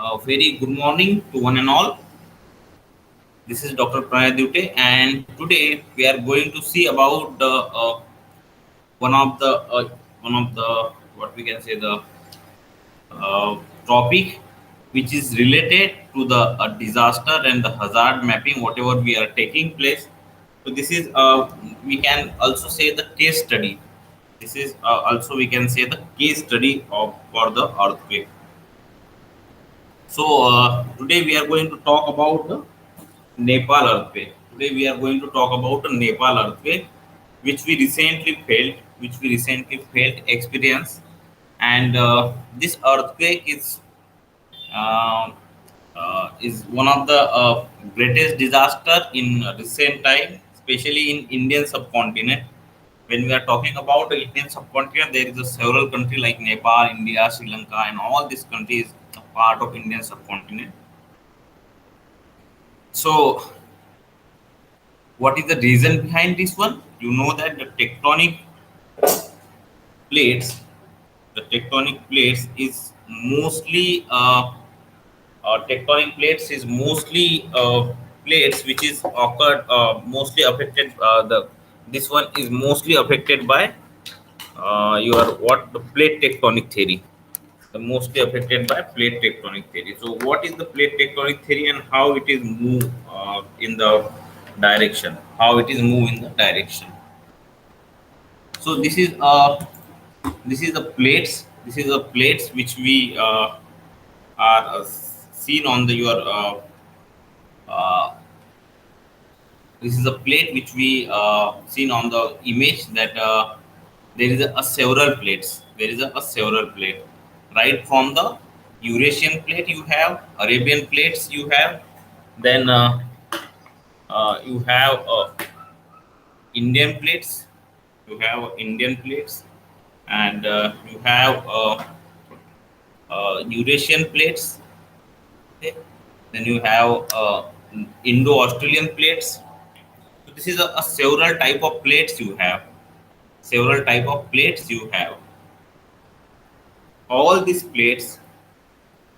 Very good morning to one and all. This is Dr. Pranay Dute, and today we are going to see about the one of the what we can say the topic which is related to the disaster and the hazard mapping, whatever we are taking place. So this is we can also say the case study. This is also we can say the case study of for the earthquake. So today we are going to talk about the Nepal earthquake. Today we are going to talk about the Nepal earthquake, which we recently felt experience, and this earthquake uh, is one of the greatest disaster in recent time, especially in Indian subcontinent. When we are talking about the Indian subcontinent, there is a several country like Nepal, India, Sri Lanka, and all these countries are part of Indian subcontinent. So what is the reason behind this one? You know that plates, the tectonic plates is mostly tectonic plates is mostly plates which is occurred mostly affected. The This one is mostly affected by your what the plate tectonic theory. The mostly affected by plate tectonic theory. So what is the plate tectonic theory and how it is move in the direction? How it is move in the direction? So this is the plates. This is the plates which we are seen on the your. Uh, this is a plate which we seen on the image that there is a several plates. There is a several plate. Right from the Eurasian plate you have, Arabian plates you have, then you have Indian plates. You have Indian plates, and you have Eurasian plates. Okay. Then you have Indo-Australian plates. So this is a several type of plates you have. Several type of plates you have. All these plates,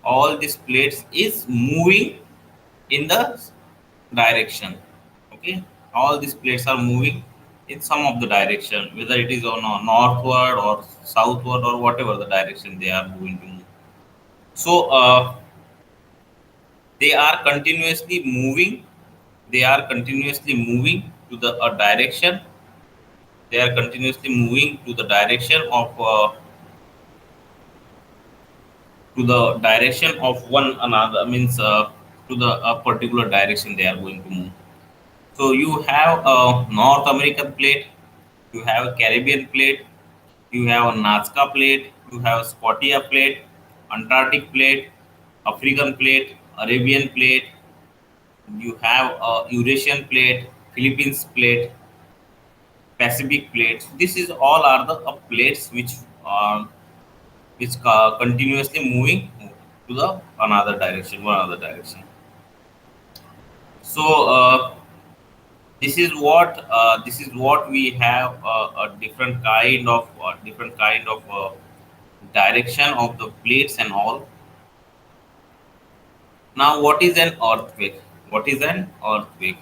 all these plates is moving in the direction. Okay, all these plates are moving in some of the direction, whether it is on a northward or southward or whatever the direction they are moving to move. So they are continuously moving. They are continuously moving to the direction. They are continuously moving to the direction of one another, means to the particular direction they are going to move. So you have a North American plate, you have a Caribbean plate, you have a Nazca plate, you have Scotia plate, Antarctic plate, African plate, Arabian plate, you have a Eurasian plate, Philippines plate, Pacific plates. This is all are the plates which continuously moving to the another direction, one other direction. So this is what we have a different kind of direction of the plates and all. Now, what is an earthquake? What is an earthquake?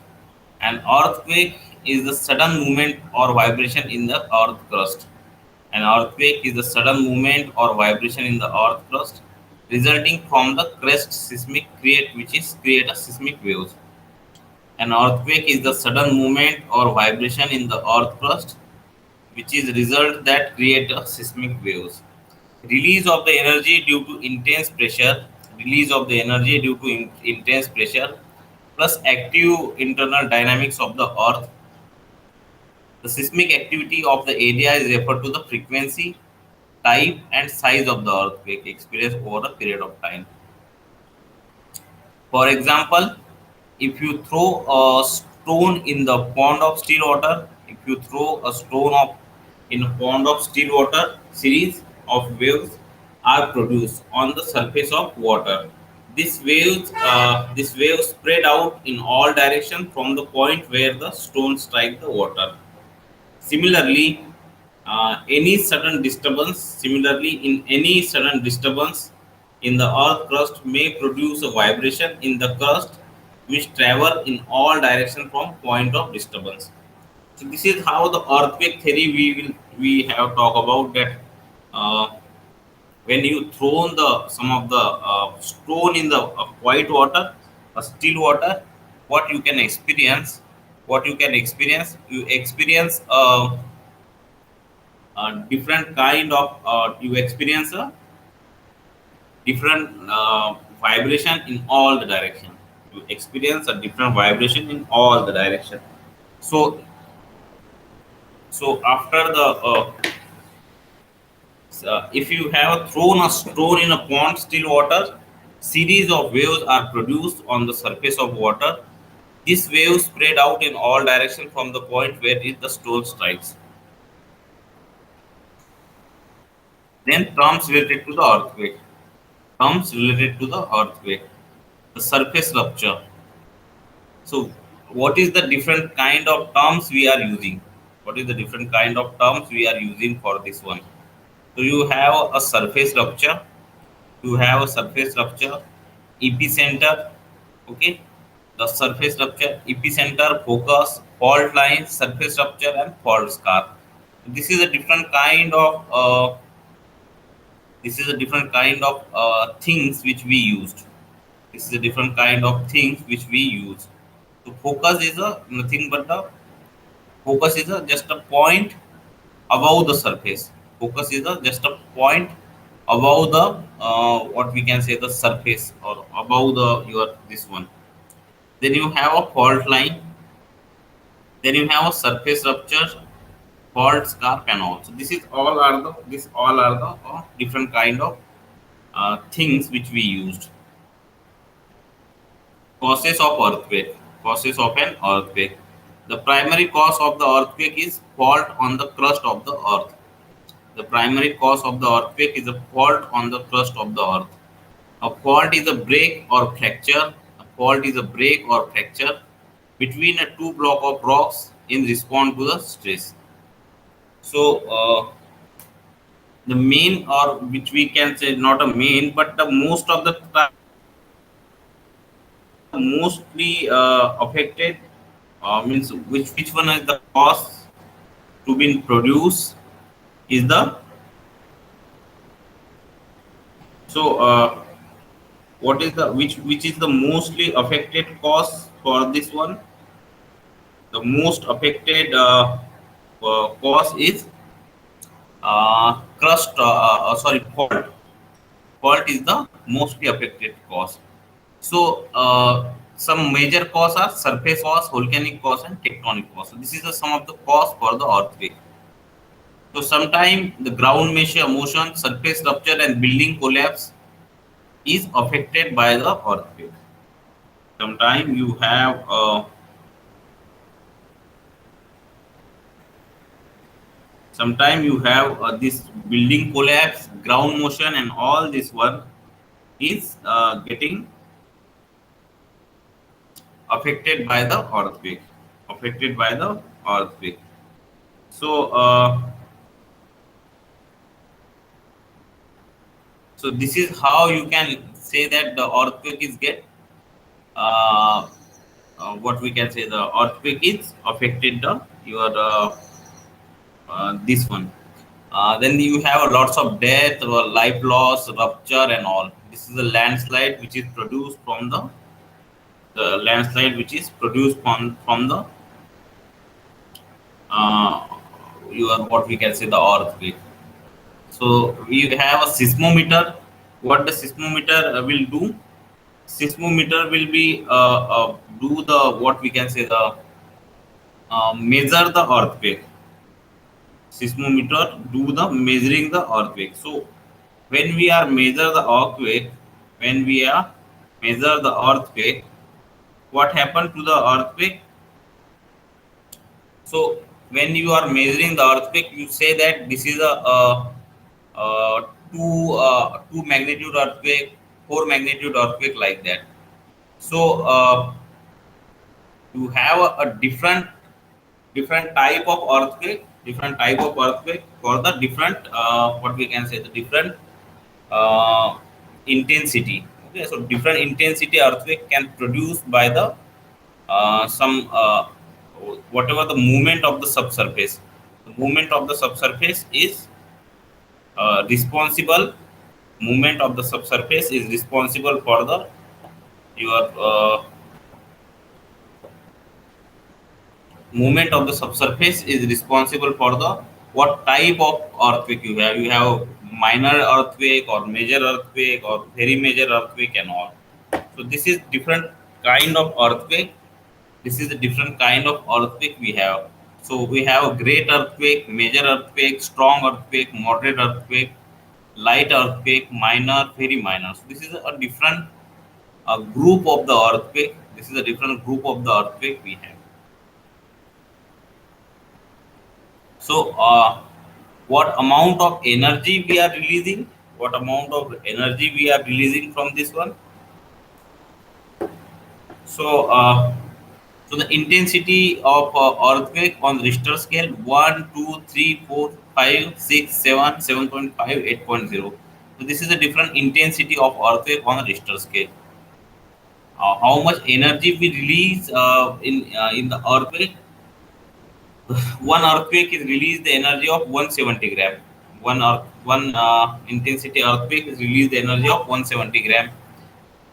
An earthquake is the sudden movement or vibration in the earth crust. An earthquake is the sudden movement or vibration in the earth crust resulting from the crest seismic create which is create a seismic waves. An earthquake is the sudden movement or vibration in the earth crust which is result that create a seismic waves. Release of the energy due to intense pressure, release of the energy due to intense pressure, plus active internal dynamics of the earth. The seismic activity of the area is referred to the frequency, type, and size of the earthquake experienced over a period of time. For example, if you throw a stone in the pond of still water, if you throw a stone of in a pond of still water, series of waves are produced on the surface of water. These waves spread out in all directions from the point where the stone strike the water. Similarly, any sudden disturbance. Similarly, in any sudden disturbance, in the earth crust may produce a vibration in the crust which travel in all directions from point of disturbance. So this is how the earthquake theory we have talked about that. uh, when you throw the some of the stone in the white water, still water, what you can experience, you experience a different kind of you experience a different vibration in all the direction. You experience a different vibration in all the direction. So after the if you have thrown a stone in a pond still water, series of waves are produced on the surface of water. These waves spread out in all directions from the point where the stone strikes. Then terms related to the earthquake. Terms related to the earthquake. The surface rupture. So what is the different kind of terms we are using? What is the different kind of terms we are using for this one? So you have a surface rupture, epicenter, okay, the surface rupture, epicenter, focus, fault lines, surface rupture, and fault scar. This is a different kind of things which we used. This is a different kind of things which we use. So focus is a nothing but the focus is a just a point above the surface. Focus is a just a point above the what we can say the surface or above the your this one. Then you have a fault line. Then you have a surface rupture, fault scar canal. So this all are the different kind of things which we used. Causes of earthquake. Causes of an earthquake. The primary cause of the earthquake is fault on the crust of the earth. The primary cause of the earthquake is a fault on the crust of the earth. A fault is a break or fracture. A fault is a break or fracture between a two block of rocks in response to the stress. So the main, or which we can say not a main, but the most of the time mostly affected means which one is the cause to be produced is the so what is the which is the mostly affected cause for this one. The most affected cause is crust sorry fault. Fault is the mostly affected cause. So some major cause are surface cause, volcanic cause, and tectonic cause. So this is the sum of the cause for the earthquake. So sometimes the ground measure motion, surface rupture, and building collapse is affected by the earthquake. Sometimes you have this building collapse, ground motion, and all this one is getting affected by the earthquake. Affected by the earthquake. So this is how you can say that the earthquake is get what we can say the earthquake is affected the your this one. Then you have lots of death, life loss, rupture, and all. This is a landslide which is produced from the landslide which is produced from the uh, your what we can say the earthquake. So we have a seismometer. What the seismometer will do? Seismometer will be do the what we can say the measure the earthquake. Seismometer do the measuring the earthquake. So when we are measure the earthquake, when we are measure the earthquake, what happened to the earthquake? So when you are measuring the earthquake, you say that this is a two magnitude earthquake, four magnitude earthquake like that. So you have a different type of earthquake, for the different what we can say the different uh, intensity. Okay, so different intensity earthquake can produce by the some whatever the movement of the subsurface. The movement of the subsurface is responsible. Movement of the subsurface is responsible for the your movement of the subsurface is responsible for the what type of earthquake you have. You have minor earthquake or major earthquake or very major earthquake and all. So this is different kind of earthquake. This is a different kind of earthquake we have. So we have a great earthquake, major earthquake, strong earthquake, moderate earthquake, light earthquake, minor, very minor. So this is a different group of the earthquake. This is a different group of the earthquake we have. So what amount of energy we are releasing? What amount of energy we are releasing from this one? So so the intensity of earthquake on Richter scale 1, 2, 3, 4, 5, 6, 7, 7.5, 8.0. So this is a different intensity of earthquake on Richter scale. How much energy we release in the earthquake? One earthquake is released the energy of 170 gram. One intensity earthquake is released the energy of 170 gram.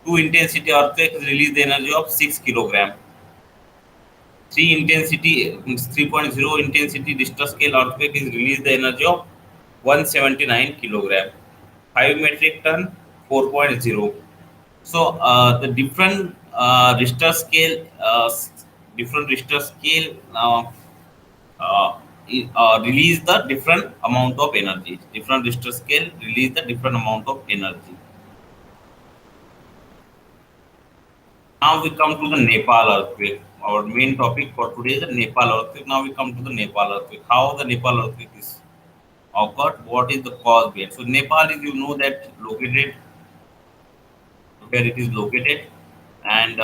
Two intensity earthquake is released the energy of 6 kilogram. 3.0 intensity Richter scale earthquake is released the energy of 179 kilogram. 5 metric ton 4.0. So the different Richter scale release the different amount of energy. Different Richter scale release the different amount of energy. Now we come to the Nepal earthquake. Our main topic for today is the Nepal earthquake. Now we come to the Nepal earthquake. How the Nepal earthquake is occurred? What is the cause behind? So Nepal is, you know, that located where it is located, and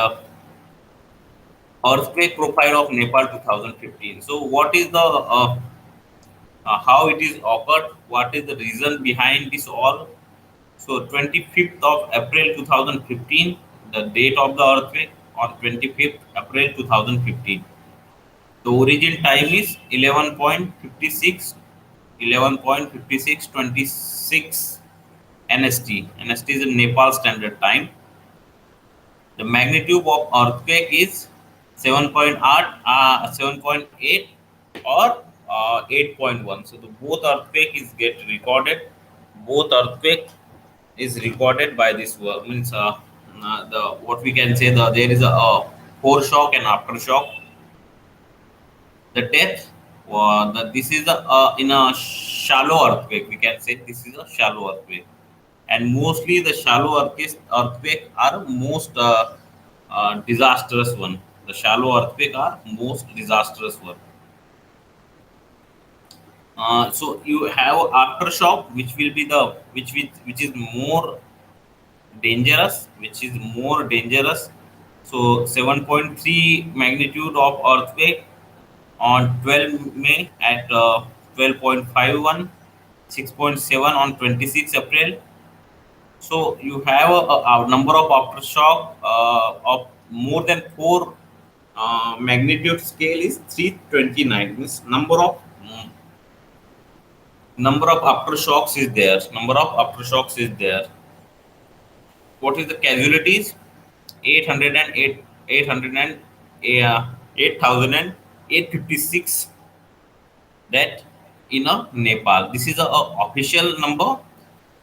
earthquake profile of Nepal 2015. So what is the how it is occurred? What is the reason behind this all? So 25th of April 2015, the date of the earthquake on 25th April 2015. The origin time is 11.56, 11.5626 NST. NST is in Nepal Standard Time. The magnitude of earthquake is 7.8 or 8.1. So the both earthquake is get recorded. Both earthquake is recorded by this work. Means the what we can say, there is a foreshock and aftershock. The depth, this is in a shallow earthquake. We can say this is a shallow earthquake, and mostly the shallow earthquake are most disastrous one. The shallow earthquake are most disastrous one. So you have aftershock, which will be the which is more dangerous, which is more dangerous. So 7.3 magnitude of earthquake on 12 May at 12.51, 6.7 on 26 April. So you have a number of aftershock of more than 4 magnitude scale is 329. Means number of aftershocks is there. Number of aftershocks is there. What is the casualties? 808, 800 and 8,856 death in a Nepal. This is a official number.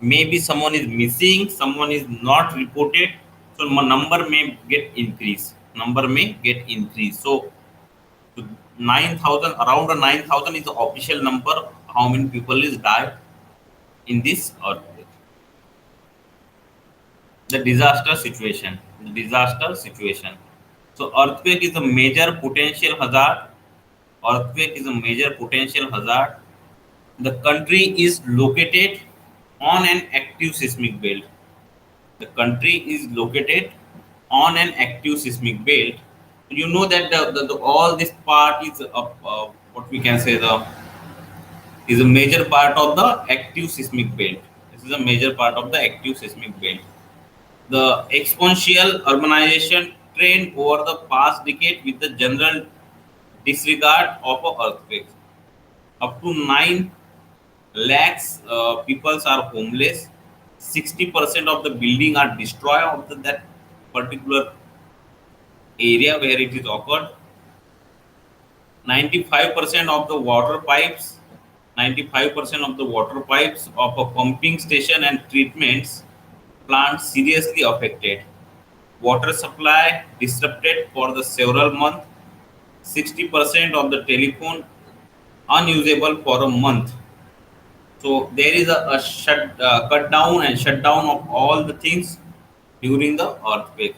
Maybe someone is missing, someone is not reported, so number may get increased. Number may get increased. So 9,000, around the 9,000 is the official number. How many people is died in this earthquake? The disaster situation. The disaster situation. So earthquake is a major potential hazard. Earthquake is a major potential hazard. The country is located on an active seismic belt. The country is located on an active seismic belt. You know that all this part is what we can say, the is a major part of the active seismic belt. This is a major part of the active seismic belt. The exponential urbanization trend over the past decade with the general disregard of a earthquake. Up to 9 lakhs people are homeless. 60% of the building are destroyed of that particular area where it is occurred. 95% of the water pipes 95% of the water pipes of a pumping station and treatments plant seriously affected. Water supply disrupted for the several months. 60% of the telephone unusable for a month. So there is a cut down and shutdown of all the things during the earthquake.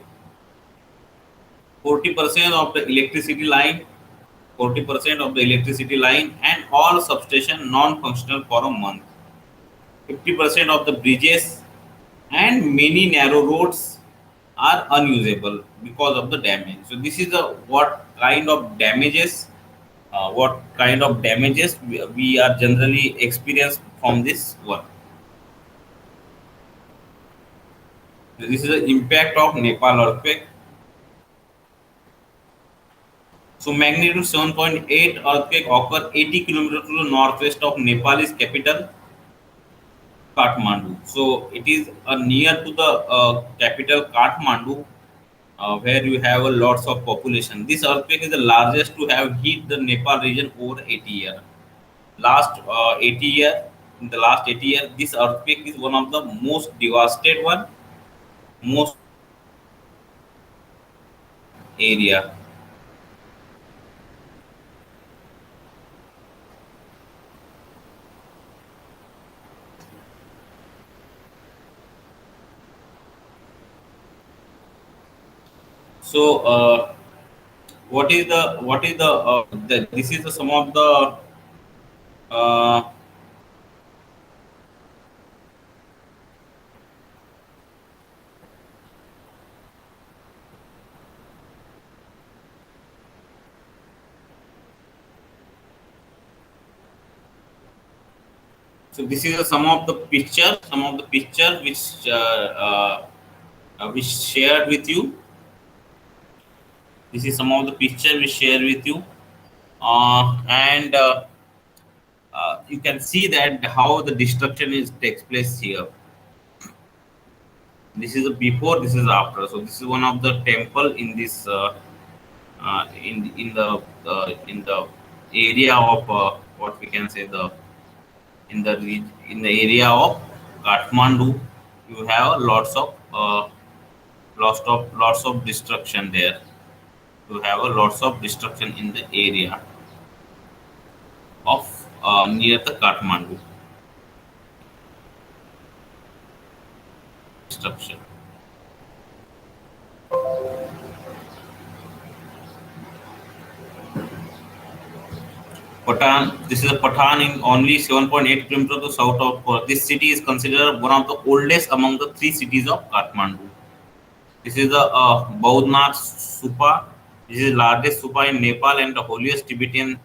40% of the electricity line 40% of the electricity line and all substation non-functional for a month. 50% of the bridges and many narrow roads are unusable because of the damage. So this is the what kind of damages we are generally experienced from this one. This is the impact of Nepal earthquake. So magnitude 7.8 earthquake occurred 80 kilometers to the northwest of Nepal's capital Kathmandu. So it is near to the capital Kathmandu, where you have a lots of population. This earthquake is the largest to have hit the Nepal region over 80 years. Last 80 year, in the last 80 years, this earthquake is one of the most devastated one, most area. So this is the some of the uh, so this is some of the picture which shared with you. This is some of the picture we share with you, and you can see that how the destruction is takes place here. This is a before, this is after. So this is one of the temple in this in the area of what we can say the in the area of Kathmandu. You have lots of destruction there. You have a lots of destruction in the area of near the Kathmandu destruction. Patan. This is a Patan in only 7.8 kilometers to south of. This city is considered one of the oldest among the three cities of Kathmandu. This is the Baudhnath Stupa. This is the largest stupa in Nepal and the holiest Tibetan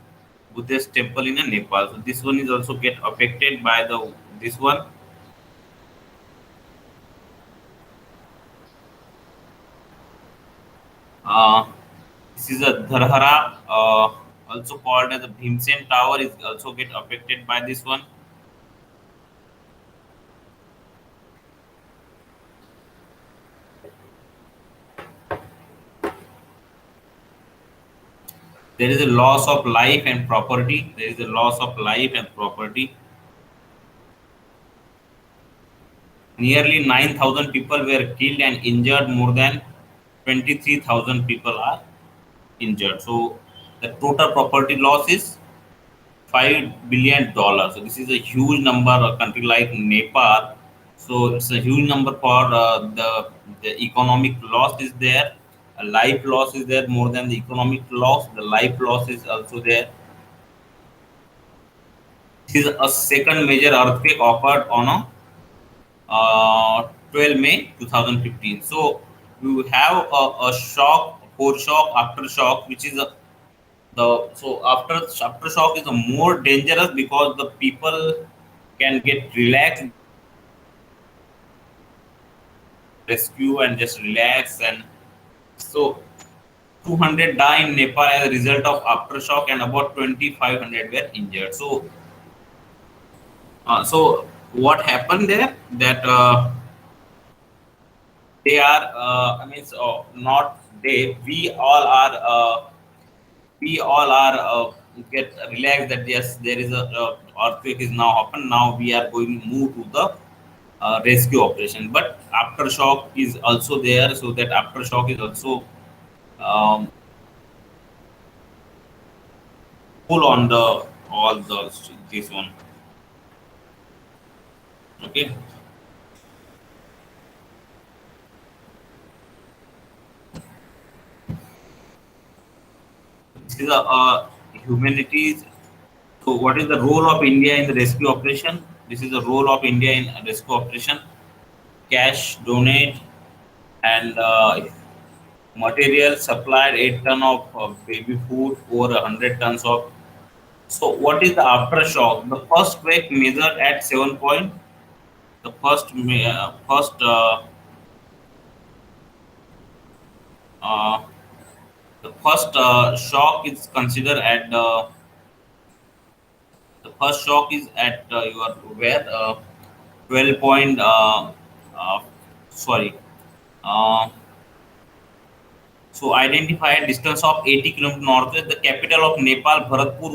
Buddhist temple in Nepal. So this one is also get affected by the this one. Uh, this is a Dharhara, also called as the Bhimsen Tower, is also get affected by this one. There is a loss of life and property. There is a loss of life and property. Nearly 9,000 people were killed and injured. More than 23,000 people are injured. So the total property loss is $5 billion. So this is a huge number. A country like Nepal, so it's a huge number for the economic loss is there. A life loss is there more than the economic loss. The life loss is also there. This is a second major earthquake occurred on a 12 May 2015. So we have a shock, foreshock, aftershock, which is a the so aftershock is a more dangerous because the people can get relaxed rescue and just relax. And so 200 died in Nepal as a result of aftershock, and about 2,500 were injured. So what happened there? That they are, I mean, so not they. We all are get relaxed that yes, there is a earthquake is now happened. Now we are going to move to the rescue operation. But aftershock is also there, so that aftershock is also um, pull on the all the this one. Okay, this is a humanities. So, what is the role of India in the rescue operation? This is the role of India in a rescue operation. Cash, donate, and material supplied 8 ton of baby food, over 100 tons of. So, what is the aftershock? The first quake measured at 7 point. The uh, first shock is considered at the first shock is at your where 12 point uh, sorry so identify a distance of 80 kilometers northwest. The capital of Nepal, Bharatpur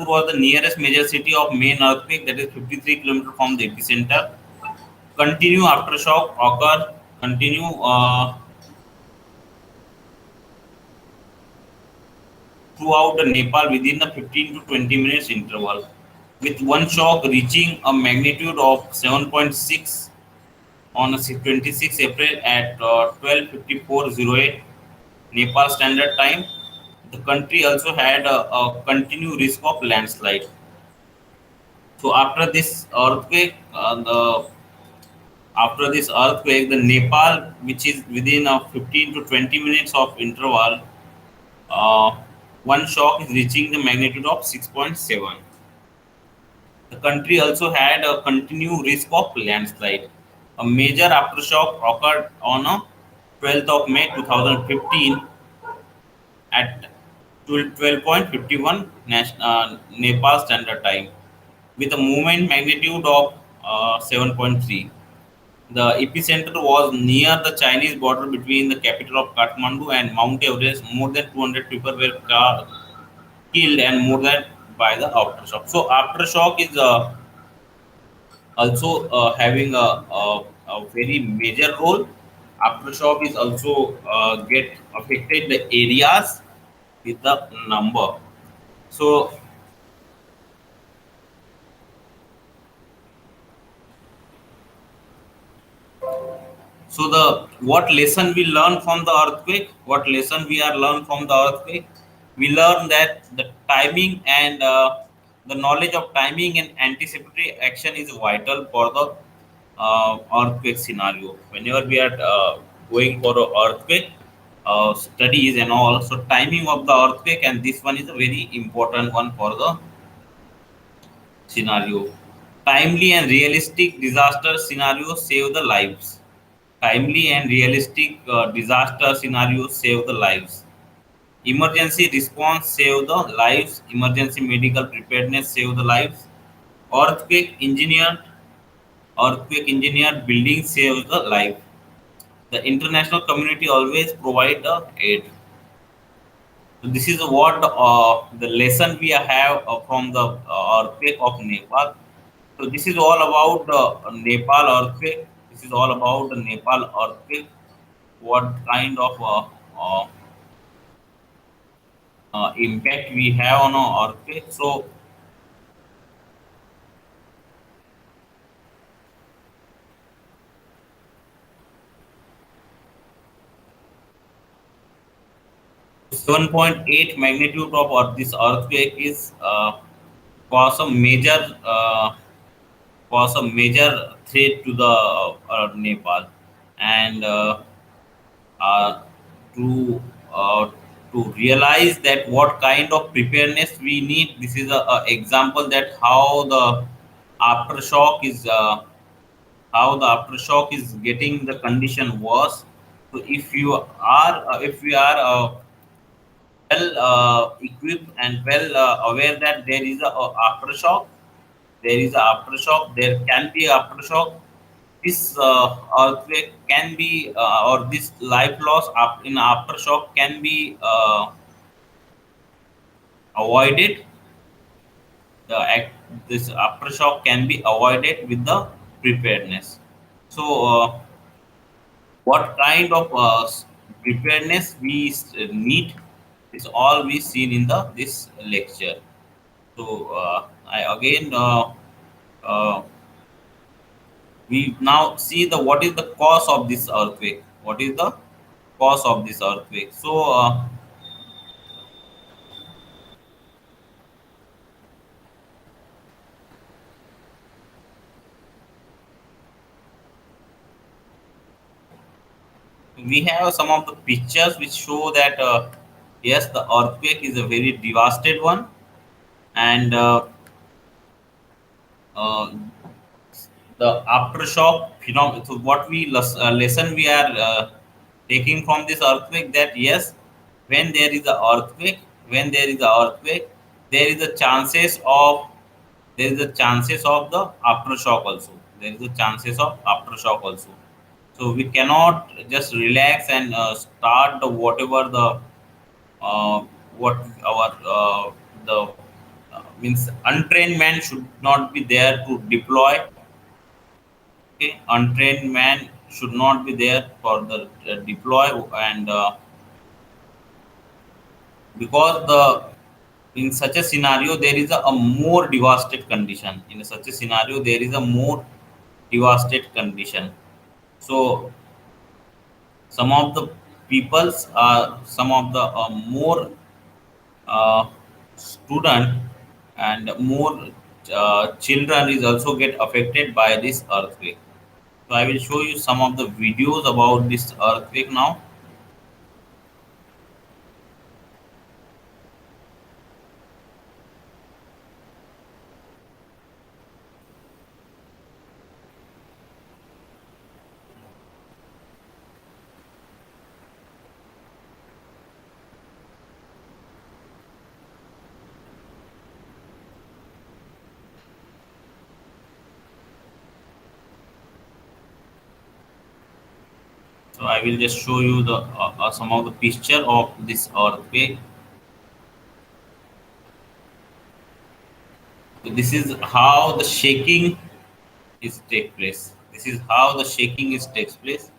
was the nearest major city of main earthquake, that is 53 kilometers from the epicenter. Continue aftershock occur. Continue throughout the Nepal within the 15 to 20 minutes interval, with one shock reaching a magnitude of 7.6 on 26 April at 12:54:08 Nepal Standard Time. The country also had a continued risk of landslide. So after this earthquake, the Nepal, which is within a 15 to 20 minutes of interval, uh, one shock is reaching the magnitude of 6.7. The country also had a continued risk of landslide. A major aftershock occurred on 12th of May 2015 at 12:51 Nepal Standard Time, with a movement magnitude of 7.3. The epicenter was near the Chinese border between the capital of Kathmandu and Mount Everest. More than 200 people were killed and more than by the aftershock. So aftershock is also having a very major role. Aftershock is also get affected the areas with the number. So so the what lesson we learn from the earthquake? What lesson we are learned from the earthquake? We learn that the timing and the knowledge of timing and anticipatory action is vital for the earthquake scenario. Whenever we are going for a earthquake studies and all, so timing of the earthquake, and this one is a very important one for the scenario. Timely and realistic disaster scenarios save the lives. Timely and realistic disaster scenarios save the lives. Emergency response save the lives. Emergency medical preparedness save the lives. Earthquake engineered earthquake engineered building saves the life. The international community always provide the aid. So this is what the lesson we have from the earthquake of Nepal. So this is all about the Nepal earthquake. This is all about the Nepal earthquake. What kind of impact we have on our earthquake? So 7.8 magnitude of this earthquake is cause a major threat to the Nepal, and uh, to uh, to realize that what kind of preparedness we need. This is a example that how the aftershock is. how the aftershock is getting the condition worse. So if we are well equipped and well aware that there is a aftershock, there is a aftershock, there can be aftershock. This earthquake can be or this life loss in aftershock can be avoided. The act, this aftershock can be avoided with the preparedness. So what kind of preparedness we need is all we seen in the this lecture. So I again we now see the what is the cause of this earthquake. What is the cause of this earthquake? So we have some of the pictures which show that yes, the earthquake is a very devastated one, and uh, the aftershock phenomenon. So what we lesson we are taking from this earthquake, that yes, when there is a earthquake, when there is a earthquake, there is a chances of there is a chances of the aftershock also. There is a chances of aftershock also. So we cannot just relax and start the whatever the what our the means untrained man should not be there to deploy. Okay, untrained man should not be there for the deploy, and because the in such a scenario there is a more devastated condition. In such a scenario there is a more devastated condition. So some of the peoples some of the more uh, student and more children is also get affected by this earthquake. So I will show you some of the videos about this earthquake now. So I will just show you the some of the picture of this earthquake. So this is how the shaking is take place. This is how the shaking is takes place.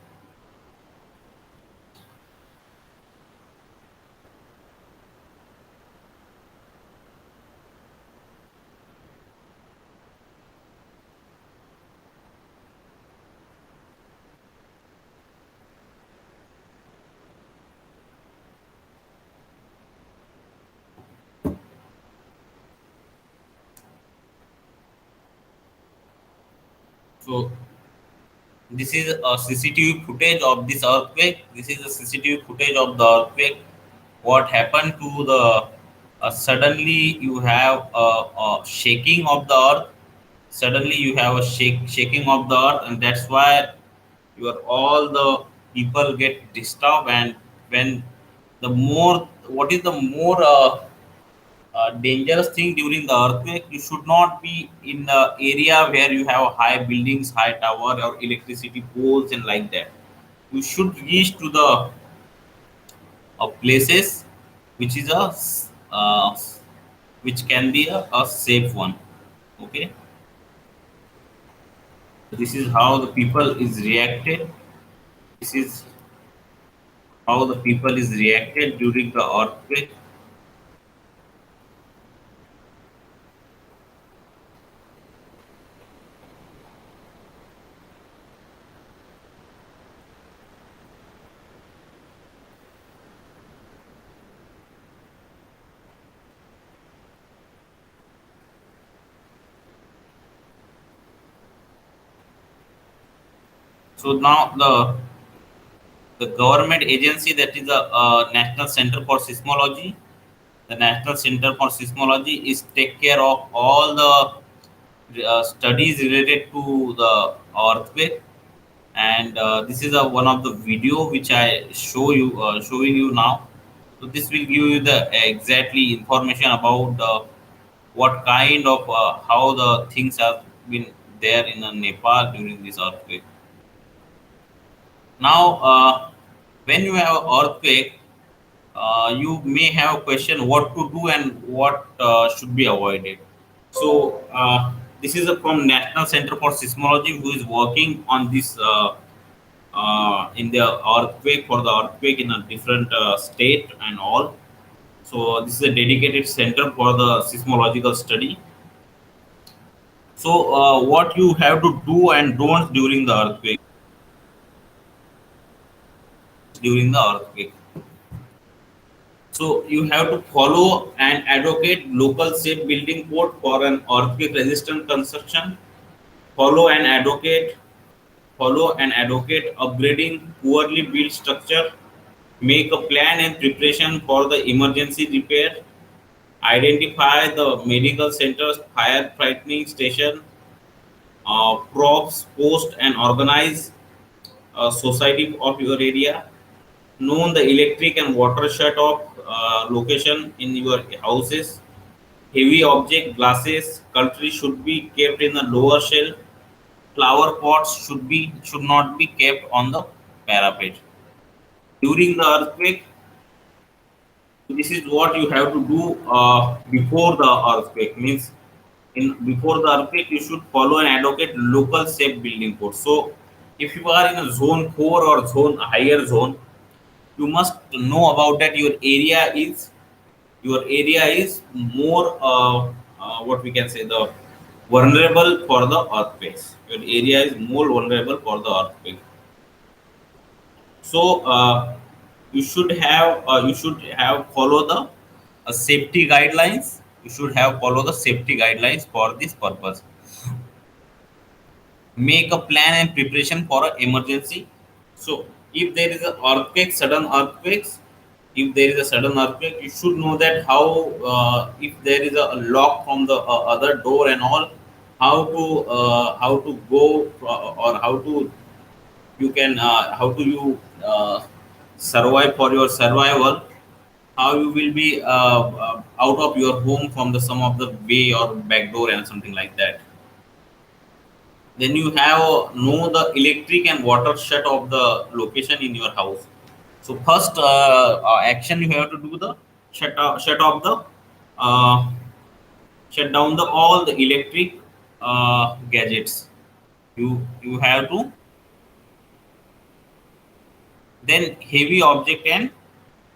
So this is a CCTV footage of this earthquake. This is a CCTV footage of the earthquake. What happened to the suddenly you have a shaking of the earth. Suddenly you have a shaking of the earth, and that's why your all the people get disturbed. And when the more what is the more dangerous thing during the earthquake, you should not be in the area where you have high buildings, high tower or electricity poles and like that. You should reach to the places which is uh, which can be a safe one. Okay, this is how the people is reacted. This is how the people is reacted during the earthquake. So now the government agency, that is the National Center for Seismology. The National Center for Seismology is take care of all the studies related to the earthquake. And this is one of the video which I showing you now. So this will give you the exactly information about what kind of how the things have been there in Nepal during this earthquake. Now, when you have earthquake, you may have a question what to do and what should be avoided. So this is from National Center for Seismology who is working on this in the earthquake for the earthquake in a different state and all. So this is a dedicated center for the seismological study. So what you have to do and don't during the earthquake. So you have to follow and advocate local safe building code for an earthquake resistant construction. Follow and advocate upgrading poorly built structure. Make a plan and preparation for the emergency repair. Identify the medical centers, fire fighting station, props, post and organize a society of your area. Know the electric and water shut off location in your houses. Heavy object, glasses, cutlery should be kept in the lower shelf. Flower pots should not be kept on the parapet. During the earthquake, this is what you have to do before the earthquake. Means in before the earthquake, you should follow and advocate local safe building code. So, if you are in a zone 4 or zone higher zone, you must know about that your area is more what we can say the vulnerable for the earthquakes. Your area is more vulnerable for the earthquake. So you should have follow the safety guidelines. You should have follow the safety guidelines for this purpose. Make a plan and preparation for an emergency. So if there is a earthquake, sudden earthquakes, if there is a sudden earthquake, you should know that how if there is a lock from the other door and all, how to go or how do you survive for your survival, how you will be out of your home from the some of the way or back door and something like that. Then you have know the electric and water shut of the location in your house. So first action you have to do the shut off the uh, shut down the all the electric gadgets. You have to then heavy object and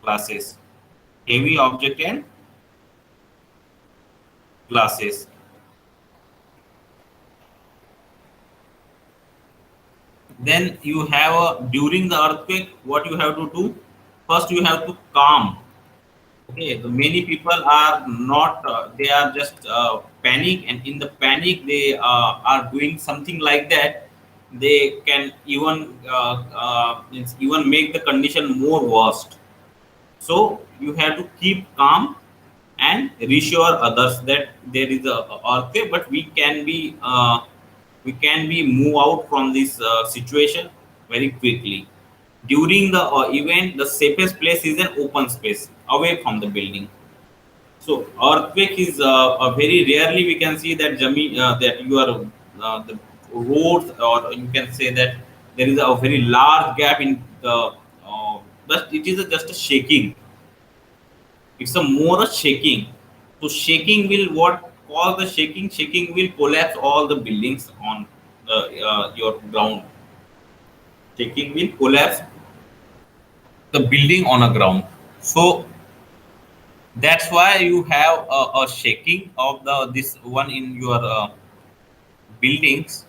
glasses. Heavy object and glasses. Then you have during the earthquake, what you have to do? First, you have to calm. Okay, the many people are not. They are just panic, and in the panic, they are doing something like that. They can even make the condition more worst. So you have to keep calm and reassure others that there is a earthquake, but we can be move out from this situation very quickly. During the event, the safest place is an open space away from the building. So earthquake is a very rarely we can see that that you are the roads, or you can say that there is a very large gap in the but it is just a shaking. It's a more a shaking. So shaking will what cause the shaking? Shaking will collapse all the buildings on your ground. Shaking will collapse the building on a ground. So that's why you have a shaking of the this one in your buildings.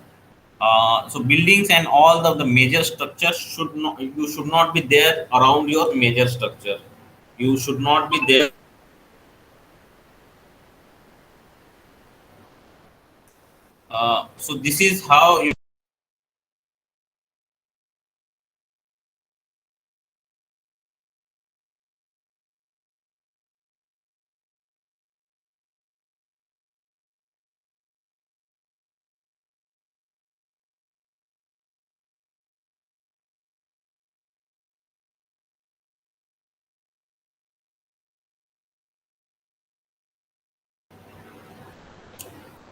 So buildings and all the major structures should not you should not be there around your major structure. You should not be there. So this is how you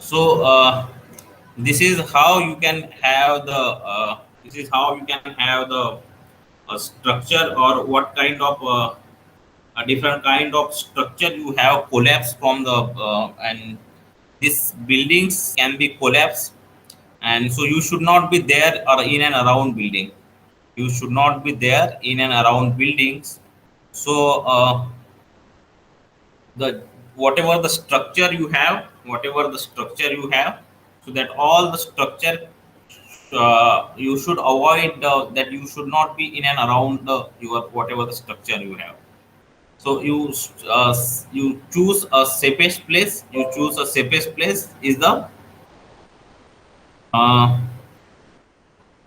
So this is how you can have the this is how you can have the structure, or what kind of a different kind of structure you have collapsed from the and these buildings can be collapsed. And so you should not be there or in and around building. You should not be there in and around buildings. So the whatever the structure you have, whatever the structure you have, so that all the structure, you should avoid that you should not be in and around the your whatever the structure you have. So you choose a safest place. You choose a safest place is the uh,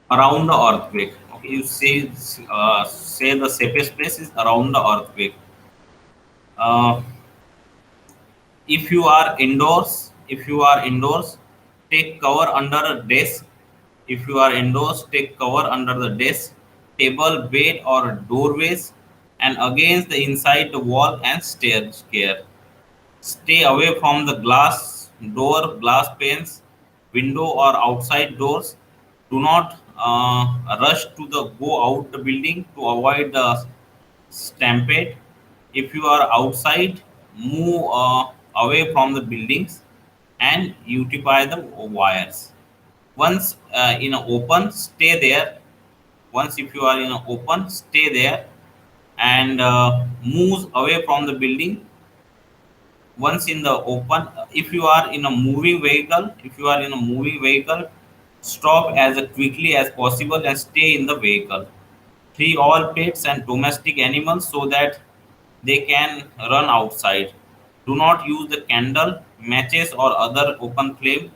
around the earthquake. Okay, you say the safest place is around the earthquake. Uh, if you are indoors, take cover under a desk. If you are indoors, take cover under the desk, table, bed, or doorways, and against the inside the wall and stair. Stay away from the glass panes, window, or outside doors. Do not rush to the go out the building to avoid the stampede. If you are outside, move away from the buildings and utilize the wires. Once in an open, stay there. Once if you are in an open, stay there and move away from the building. Once in the open, if you are in a moving vehicle, stop as quickly as possible and stay in the vehicle. Free all pets and domestic animals so that they can run outside. Do not use the candle, matches, or other open flame.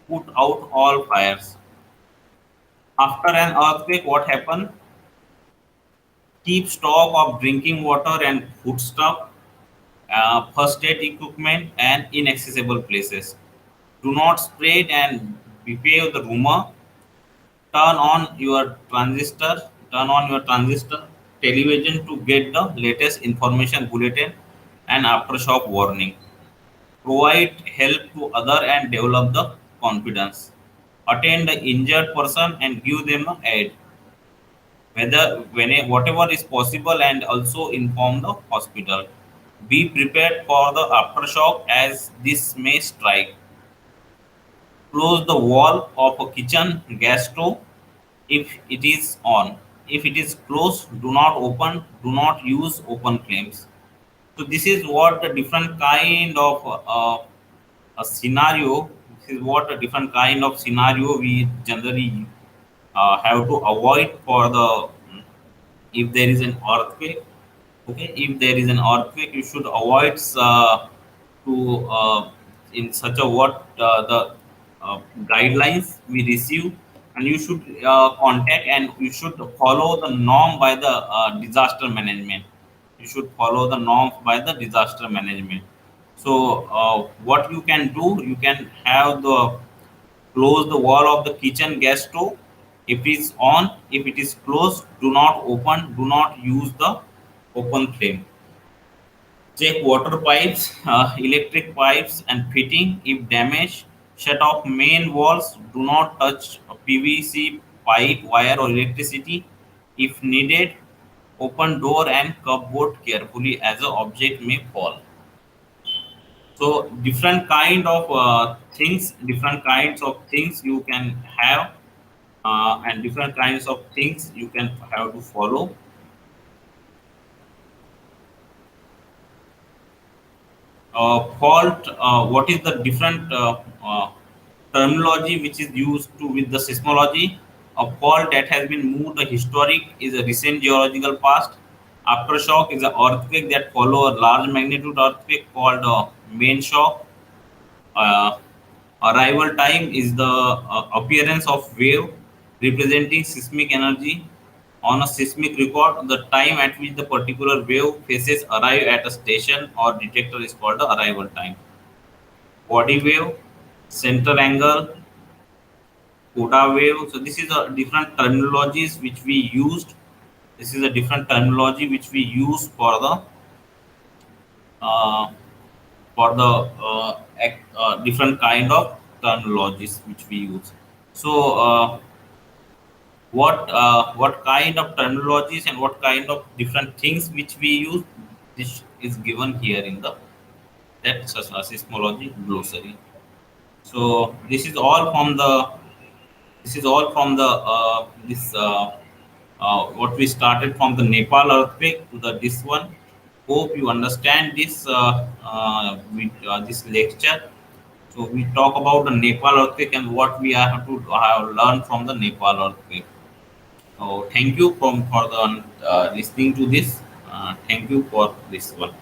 Put out all fires. After an earthquake, what happened? Keep stock of drinking water and food stuff, first aid equipment, and inaccessible places. Do not spread and behave the rumor. Turn on your transistor, turn on your transistor television to get the latest information bulletin and aftershock warning. Provide help to other and develop the confidence. Attend the injured person and give them a aid. Whatever is possible, and also inform the hospital. Be prepared for the aftershock as this may strike. Close the wall of a kitchen gas stove if it is on. If it is closed, do not open, do not use open flames. So this is what the different kind of a scenario. This is what a different kind of scenario we generally have to avoid for the if there is an earthquake. Okay, if there is an earthquake, you should avoid to in such a what the guidelines we receive, and you should contact and you should follow the norm by the disaster management. You should follow the norms by the disaster management. So what you can do, you can have the close the wall of the kitchen gas stove if it is on. If it is closed, do not open, do not use the open flame. Check water pipes, electric pipes and fitting if damaged. Shut off main walls. Do not touch a PVC pipe, wire or electricity. If needed, open door and cupboard carefully as the object may fall. So different kind of different kinds of things you can have, and different kinds of things you can have to follow. Fault, what is the different terminology which is used to with the seismology? A fault that has been moved, a historic is a recent geological past. Aftershock is an earthquake that follow a large magnitude earthquake called main shock. uh, Arrival time is the appearance of wave representing seismic energy on a seismic record. The time at which the particular wave phases arrive at a station or detector is called the arrival time. Body wave, center angle, coda wave. So this is a different terminologies which we used. This is a different terminology which we use for the uh, for the different kind of terminologies which we use. So, what kind of terminologies and what kind of different things which we use? This is given here in the that seismology glossary. So this is all from the this what we started from the Nepal earthquake to the this one. Hope you understand this this lecture. So we talk about the Nepal earthquake and what we have to learn from the Nepal earthquake. So thank you for the listening to this. Thank you for this one.